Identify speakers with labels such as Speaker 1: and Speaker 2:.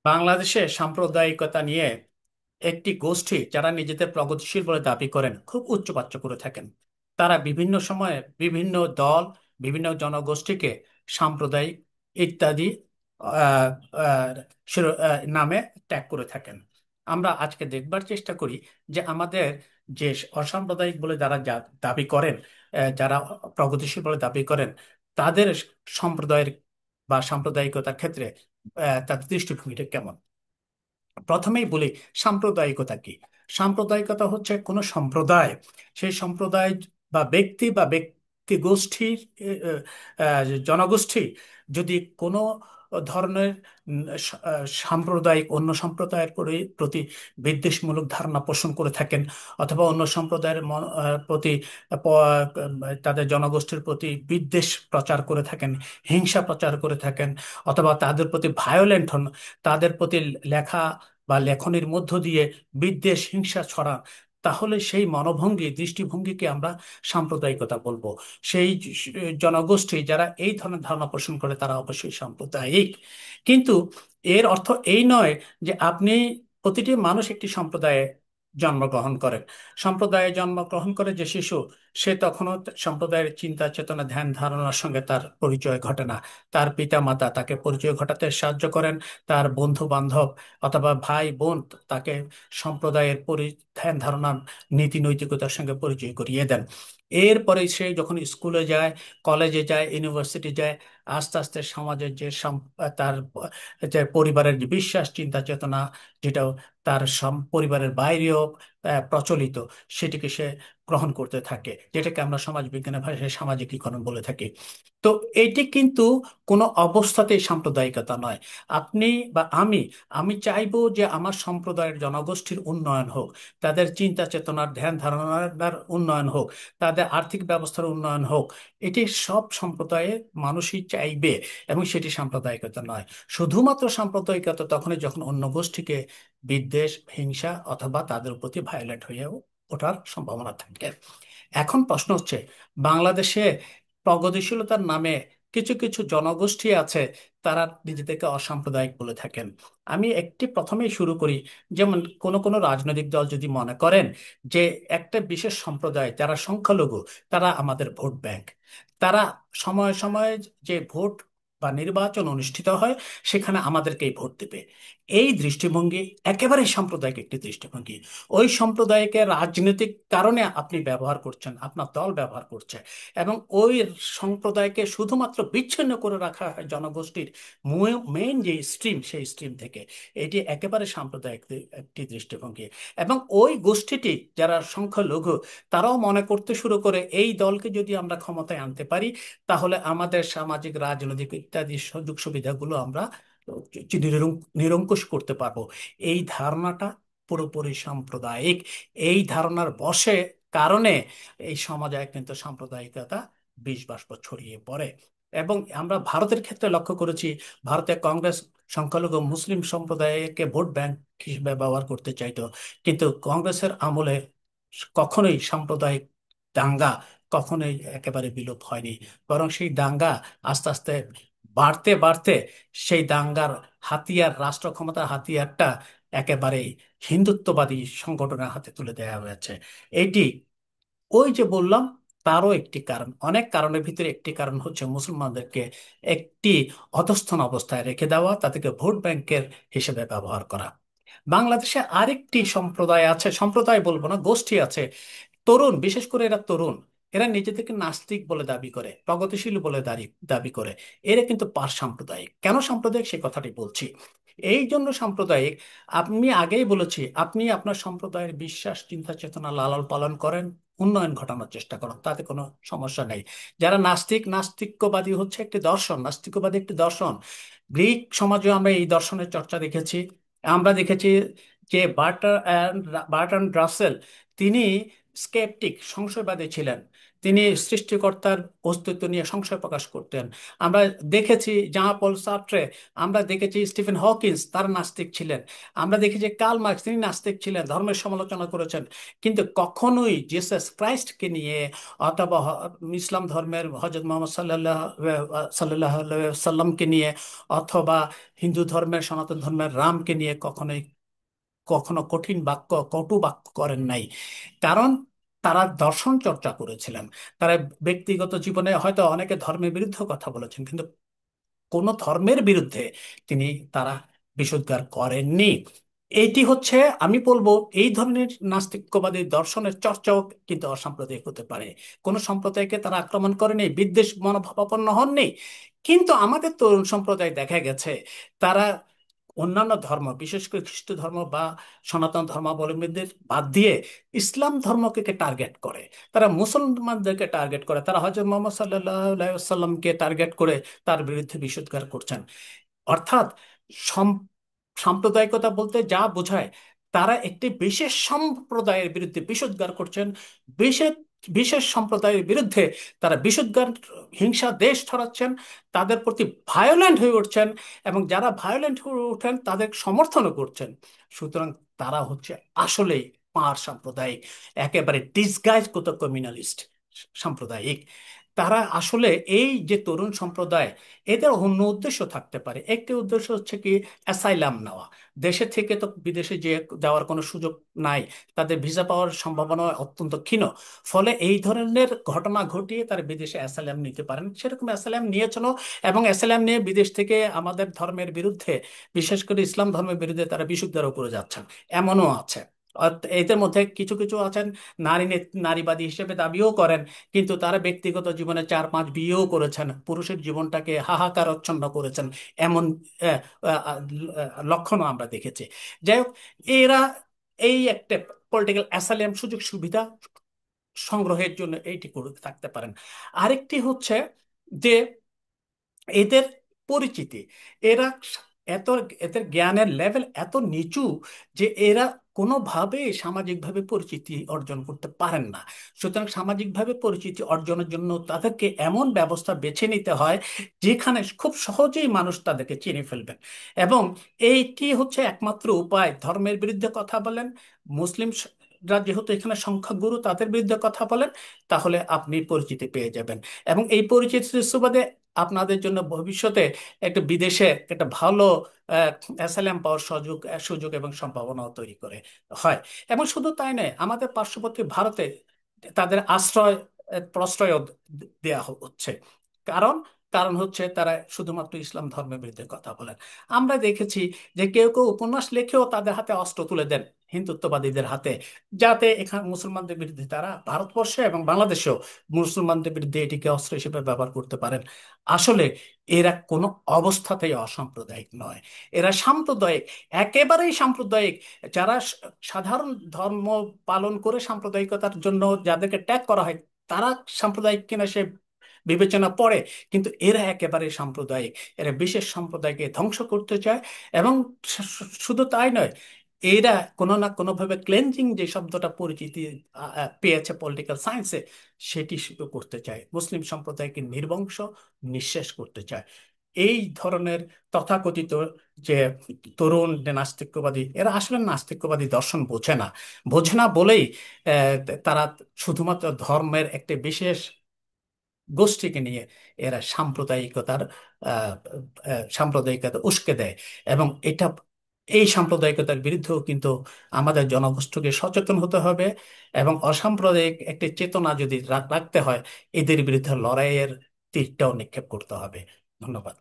Speaker 1: বাংলাদেশে সাম্প্রদায়িকতা নিয়ে একটি গোষ্ঠী যারা নিজেদের প্রগতিশীল বলে দাবি করেন খুব উচ্চবাচ্য করে থাকেন। তারা বিভিন্ন সময়ে বিভিন্ন দল, বিভিন্ন জনগোষ্ঠীকে সাম্প্রদায়িক ইত্যাদি আহ, আহ, নামে ট্যাগ করে থাকেন। আমরা আজকে দেখবার চেষ্টা করি যে আমাদের যে অসাম্প্রদায়িক বলে যারা দাবি করেন, যারা প্রগতিশীল বলে দাবি করেন, তাদের সম্প্রদায়ের বা সাম্প্রদায়িকতার ক্ষেত্রে তাদের দৃষ্টিভঙ্গিটা কেমন। প্রথমেই বলি, সাম্প্রদায়িকতা কি। সাম্প্রদায়িকতা হচ্ছে কোনো সম্প্রদায়, সেই সম্প্রদায় বা ব্যক্তি গোষ্ঠীর জনগোষ্ঠী যদি কোনো ধরনের সাম্প্রদায়িক অন্য সম্প্রদায়ের প্রতি বিদ্বেষমূলক ধারণা পোষণ করে থাকেন, অথবা অন্য সম্প্রদায়ের প্রতি তাদের জনগোষ্ঠীর প্রতি বিদ্বেষ প্রচার করে থাকেন, হিংসা প্রচার করে থাকেন, অথবা তাদের প্রতি ভায়োলেন্ট হন, তাদের প্রতি লেখা বা লেখনির মধ্য দিয়ে বিদ্বেষ হিংসা ছড়ান, তাহলে সেই মনোভঙ্গি দৃষ্টিভঙ্গিকে আমরা সাম্প্রদায়িকতা বলবো। সেই জনগোষ্ঠী যারা এই ধরনের ধারণা পোষণ করে তারা অবশ্যই সাম্প্রদায়িক। কিন্তু এর অর্থ এই নয় যে আপনি, প্রতিটি মানুষ একটি সম্প্রদায়ে জন্মগ্রহণ করেন। সম্প্রদায়ে জন্মগ্রহণ করে যে শিশু, সে তখনও সম্প্রদায়ের চিন্তা চেতনা ধ্যান ধারণার সঙ্গে তার পরিচয় ঘটে না। তার পিতা মাতা তাকে পরিচয় ঘটাতে সাহায্য করেন, তার বন্ধু বান্ধব অথবা ভাই বোন তাকে সম্প্রদায়ের ধ্যান ধারণা নীতি নৈতিকতার সঙ্গে পরিচয় করিয়ে দেন। এরপরে সে যখন স্কুলে যায়, কলেজে যায়, ইউনিভার্সিটি যায়, আস্তে আস্তে সমাজের যে তার যে পরিবারের যে বিশ্বাস চিন্তা চেতনা, যেটা তার পরিবারের বাইরেও প্রচলিত, সেটিকে সে গ্রহণ করতে থাকে, যেটাকে আমরা সমাজ বিজ্ঞানের ভাষায় সামাজিকীকরণ বলে থাকি। তো এটি কিন্তু কোনো অবস্থাতেই সাম্প্রদায়িকতা নয়। আপনি বা আমি চাইবো যে আমার সম্প্রদায়ের জনগোষ্ঠীর উন্নয়ন হোক, তাদের চিন্তা চেতনার ধ্যান ধারণার উন্নয়ন হোক, তাদের আর্থিক ব্যবস্থার উন্নয়ন হোক। এটি সব সম্প্রদায়ের মানুষই চাইবে, এবং সেটি সাম্প্রদায়িকতা নয়। শুধুমাত্র সাম্প্রদায়িকতা তখনই যখন অন্য গোষ্ঠীকে বিদ্বেষ হিংসা অথবা তাদের প্রতি ভায়োলেন্ট হয়ে ওঠার সম্ভাবনা থাকে। এখন প্রশ্ন হচ্ছে, বাংলাদেশে প্রগতিশীলতার নামে কিছু কিছু জনগোষ্ঠী আছে, তারা নিজেদেরকে অসাম্প্রদায়িক বলে থাকেন। আমি একটি প্রথমেই শুরু করি। যেমন কোন কোন রাজনৈতিক দল যদি মনে করেন যে একটা বিশেষ সম্প্রদায় যারা সংখ্যালঘু, তারা আমাদের ভোট ব্যাংক, তারা সময়ে সময়ে যে ভোট বা নির্বাচন অনুষ্ঠিত হয় সেখানে আমাদেরকেই ভোট দেবে। এই দৃষ্টিভঙ্গি একেবারে সাম্প্রদায়িক একটি দৃষ্টিভঙ্গি। ওই সম্প্রদায়কে রাজনৈতিক কারণে আপনি ব্যবহার করছেন, আপনার দল ব্যবহার করছে, এবং ওই সম্প্রদায়কে শুধুমাত্র বিচ্ছিন্ন করে রাখা হয় জনগোষ্ঠীর মেইন যে স্ট্রিম, সেই স্ট্রিম থেকে। এটি একেবারে সাম্প্রদায়িক একটি দৃষ্টিভঙ্গি। এবং ওই গোষ্ঠীটি যারা সংখ্যালঘু, তারাও মনে করতে শুরু করে এই দলকে যদি আমরা ক্ষমতায় আনতে পারি, তাহলে আমাদের সামাজিক রাজনৈতিক ইত্যাদি সুযোগ সুবিধাগুলো আমরা নিরঙ্কুশ করতে পারবো। এই ধারণাটা পুরোপুরি সাম্প্রদায়িক। এই ধারণার বশে কারণে এই সমাজে কিন্তু সাম্প্রদায়িকতা বিষ বাষ্প ছড়িয়ে পড়ে। এবং আমরা ভারতের ক্ষেত্রে লক্ষ্য করেছি, ভারতে কংগ্রেস সংখ্যালঘু মুসলিম সম্প্রদায়কে ভোট ব্যাংক হিসেবে ব্যবহার করতে চাইতো, কিন্তু কংগ্রেসের আমলে কখনোই সাম্প্রদায়িক দাঙ্গা কখনোই একেবারে বিলোপ হয়নি। বরং সেই দাঙ্গা আস্তে আস্তে বাড়তে বাড়তে সেই দাঙ্গার হাতিয়ার, রাষ্ট্র ক্ষমতার হাতিয়ারটা একেবারেই হিন্দুত্ববাদী সংগঠনের হাতে তুলে দেওয়া হয়েছে। এটি, ওই যে বললাম, তারও একটি কারণ, অনেক কারণের ভিতরে একটি কারণ হচ্ছে মুসলমানদেরকে একটি অধস্থন অবস্থায় রেখে দেওয়া, তাদেরকে ভোট ব্যাংকের হিসেবে ব্যবহার করা। বাংলাদেশে আরেকটি সম্প্রদায় আছে, সম্প্রদায় বলবো না, গোষ্ঠী আছে, তরুণ, বিশেষ করে এরা তরুণ। এরা নিজেদেরকে নাস্তিক বলে দাবি করে, প্রগতিশীল বলে দাবি করে। এরা কিন্তু পার সাম্প্রদায়িক। কেন সাম্প্রদায়িক সে কথাটি বলছি। এই জন্য সাম্প্রদায়িক, আমি আগেই বলেছি, আপনি আপনার সম্প্রদায়ের বিশ্বাস চিন্তা চেতনা লালন পালন করেন, উন্নয়ন ঘটানোর চেষ্টা করেন, তাতে কোনো সমস্যা নেই। যারা নাস্তিক, নাস্তিক্যবাদী হচ্ছে একটি দর্শন, নাস্তিক্যবাদী একটি দর্শন। গ্রিক সমাজে আমরা এই দর্শনের চর্চা দেখেছি। আমরা দেখেছি যে বার্ট্রান্ড রাসেল, তিনি স্কেপটিক, সংশয়বাদী ছিলেন। তিনি সৃষ্টিকর্তার অস্তিত্ব নিয়ে সংশয় প্রকাশ করতেন। আমরা দেখেছি জাঁ পল সার্ত্রে, আমরা দেখেছি স্টিফেন হকিন্স, তারা নাস্তিক ছিলেন। আমরা দেখেছি কার্ল মার্কস, তিনি নাস্তিক ছিলেন, ধর্মের সমালোচনা করেছেন। কিন্তু কখনোই জিসাস ক্রাইস্টকে নিয়ে অথবা ইসলাম ধর্মের হজরত মোহাম্মদ সাল্লাহ সাল্লামকে নিয়ে অথবা হিন্দু ধর্মের সনাতন ধর্মের রামকে নিয়ে কখনোই কখনো কঠিন বাক্য কটু বাক্য করেন নাই। কারণ তারা দর্শন চর্চা করেছিলেন। তারা ব্যক্তিগত জীবনে হয়তো অনেকে ধর্মের বিরুদ্ধে কথা বলেছেন, কিন্তু কোন ধর্মের বিরুদ্ধে তিনি তারা বিষোদ্গার করেননি। এইটি হচ্ছে, আমি বলবো, এই ধরনের নাস্তিক্যবাদী দর্শনের চর্চাও কিন্তু অসাম্প্রদায়িক হতে পারে। কোন সম্প্রদায়কে তারা আক্রমণ করেনি, বিদ্বেষ মনোভাবাপন্ন হননি। কিন্তু আমাদের তরুণ সম্প্রদায় দেখা গেছে তারা অন্যান্য ধর্ম, বিশেষ করে খ্রিস্ট ধর্ম বা সনাতন ধর্মাবলম্বীদের বাদ দিয়ে ইসলাম ধর্মকে টার্গেট করে। তারা মুসলমানদেরকে টার্গেট করে, তারা হযরত মুহাম্মদ সাল্লাল্লাহু আলাইহি সাল্লামকে টার্গেট করে তার বিরুদ্ধে বিষোদ্গার করছেন। অর্থাৎ সাম্প্রদায়িকতা বলতে যা বোঝায়, তারা একটি বিশেষ সম্প্রদায়ের বিরুদ্ধে বিষোদ্গার করছেন। বিশেষ বিশেষ সম্প্রদায়ের বিরুদ্ধে তারা বিষোদ্গার, হিংসা দেশ ছড়াচ্ছেন, তাদের প্রতি ভায়োলেন্ট হয়ে উঠছেন, এবং যারা ভায়োলেন্ট হয়ে ওঠেন তাদের সমর্থনও করছেন। সুতরাং তারা হচ্ছে আসলেই পাঁড় সাম্প্রদায়িক, একেবারে ডিসগাইজ কত কমিউনালিস্ট সাম্প্রদায়িক। তারা আসলে, এই যে তরুণ সম্প্রদায়, এদের অন্য উদ্দেশ্য থাকতে পারে। একটি উদ্দেশ্য হচ্ছে কি, অ্যাসাইলাম নেওয়া। দেশে থেকে তো বিদেশে যে যাওয়ার কোনো সুযোগ নাই, তাদের ভিসা পাওয়ার সম্ভাবনা অত্যন্ত ক্ষীণ। ফলে এই ধরনের ঘটনা ঘটিয়ে তারা বিদেশে অ্যাসাইলাম নিতে পারেন, সেরকম অ্যাসাইলাম নিয়েছিল। এবং অ্যাসাইলাম নিয়ে বিদেশ থেকে আমাদের ধর্মের বিরুদ্ধে, বিশেষ করে ইসলাম ধর্মের বিরুদ্ধে তারা বিশুদ্ধারও করে যাচ্ছেন, এমনও আছে। এদের মধ্যে কিছু কিছু আছেন নারীবাদী হিসেবে দাবিও করেন, কিন্তু তারা ব্যক্তিগত জীবনে 4-5 বিয়েও করেছেন, পুরুষের জীবনটাকে হাহাকারচ্ছন্ন করেছেন, এমন আহ, আহ, আহ, লক্ষণও আমরা দেখেছি। যাই হোক, এরা এই একটা পলিটিক্যাল অ্যাসাইলাম, সুযোগ সুবিধা সংগ্রহের জন্য এইটি করে থাকতে পারেন। আরেকটি হচ্ছে যে এদের পরিচিতি, এরা এত, এদের জ্ঞানের লেভেল এত নিচু যে এরা কোনোভাবেই সামাজিকভাবে পরিচিতি অর্জন করতে পারেন না। সুতরাং সামাজিকভাবে পরিচিতি অর্জনের জন্য তাদেরকে এমন ব্যবস্থা বেছে নিতে হয় যেখানে খুব সহজেই মানুষ তাদেরকে চিনে ফেলবেন। এবং এইটি হচ্ছে একমাত্র উপায়। ধর্মের বিরুদ্ধে কথা বলেন, মুসলিমরা যেহেতু এখানে সংখ্যাগুরু, তাদের বিরুদ্ধে কথা বলেন, তাহলে আপনি পরিচিতি পেয়ে যাবেন। এবং এই পরিচিতির সুবাদে আপনাদের জন্য ভবিষ্যতে একটা বিদেশে একটা ভালো অ্যাসাইলাম পাওয়ার সুযোগ সুযোগ এবং সম্ভাবনাও তৈরি করে হয়। এবং শুধু তাই নয়, আমাদের পার্শ্ববর্তী ভারতে তাদের আশ্রয়, প্রশ্রয় দেয়া হচ্ছে। কারণ কারণ হচ্ছে তারা শুধুমাত্র ইসলাম ধর্মের বিরুদ্ধে কথা বলেন। আমরা দেখেছি যে কেউ কেউ উপন্যাস লিখেও তাদের হাতে অস্ত্র তুলে দেন হিন্দুত্ববাদীদের হাতে, যাতে এখানে মুসলমানদের বিরুদ্ধে, তারা ভারতবর্ষে এবং বাংলাদেশেও মুসলমানদের বিরুদ্ধে এটিকে অস্ত্র হিসেবে ব্যবহার করতে পারেন। আসলে এরা কোনো অবস্থাতেই অসাম্প্রদায়িক নয়, এরা সাম্প্রদায়িক, একেবারেই সাম্প্রদায়িক। যারা সাধারণ ধর্ম পালন করে সাম্প্রদায়িকতার জন্য যাদেরকে ট্যাগ করা হয়, তারা সাম্প্রদায়িক কিনা সে বিবেচনা পড়ে। কিন্তু এরা একেবারে সাম্প্রদায়িক, এরা বিশেষ সম্প্রদায়কে ধ্বংস করতে চায়। এবং শুধু তাই নয়, এরা কোনো না কোনোভাবে ক্লেনজিং যে শব্দটা পরিচিতি পেয়েছে পলিটিক্যাল সায়েন্সে, সেটি শুরু করতে চায়, মুসলিম সম্প্রদায়কে নির্বংশ, নিঃশেষ করতে চায়। এই ধরনের তথাকথিত যে তরুণ যে নাস্তিক্যবাদী, এরা আসলে নাস্তিক্যবাদী দর্শন বোঝে না। বোঝে না বলেই আহ, তারা শুধুমাত্র ধর্মের একটি বিশেষ গোষ্ঠীকে নিয়ে এরা সাম্প্রদায়িকতা উস্কে দেয়। এবং এই সাম্প্রদায়িকতার বিরুদ্ধেও কিন্তু আমাদের জনগোষ্ঠীকে সচেতন হতে হবে। এবং অসাম্প্রদায়িক একটি চেতনা যদি রাখতে হয়, এদের বিরুদ্ধে লড়াইয়ের তীরটাও নিক্ষেপ করতে হবে। ধন্যবাদ।